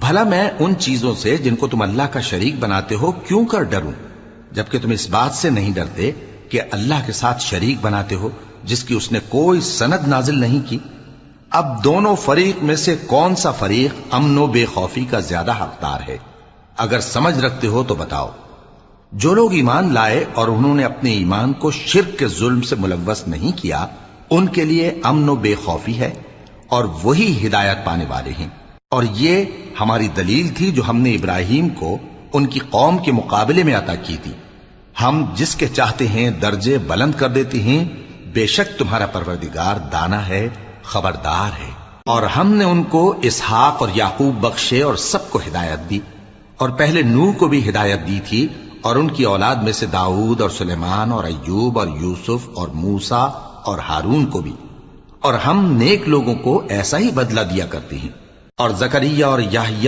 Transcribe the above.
بھلا میں ان چیزوں سے جن کو تم اللہ کا شریک بناتے ہو کیوں کر ڈروں، جبکہ تم اس بات سے نہیں ڈرتے کہ اللہ کے ساتھ شریک بناتے ہو جس کی اس نے کوئی سند نازل نہیں کی۔ اب دونوں فریق میں سے کون سا فریق امن و بے خوفی کا زیادہ حقدار ہے؟ اگر سمجھ رکھتے ہو تو بتاؤ۔ جو لوگ ایمان لائے اور انہوں نے اپنے ایمان کو شرک کے ظلم سے ملوث نہیں کیا، ان کے لیے امن و بے خوفی ہے اور وہی ہدایت پانے والے ہیں۔ اور یہ ہماری دلیل تھی جو ہم نے ابراہیم کو ان کی قوم کے مقابلے میں عطا کی تھی۔ ہم جس کے چاہتے ہیں درجے بلند کر دیتے ہیں، بے شک تمہارا پروردگار دانا ہے، خبردار ہے۔ اور ہم نے ان کو اسحاق اور یعقوب بخشے اور سب کو ہدایت دی، اور پہلے نوح کو بھی ہدایت دی تھی، اور ان کی اولاد میں سے داؤد اور سلیمان اور ایوب اور یوسف اور موسیٰ اور ہارون کو بھی، اور ہم نیک لوگوں کو ایسا ہی بدلہ دیا کرتے ہیں۔ اور زکریا اور یحییٰ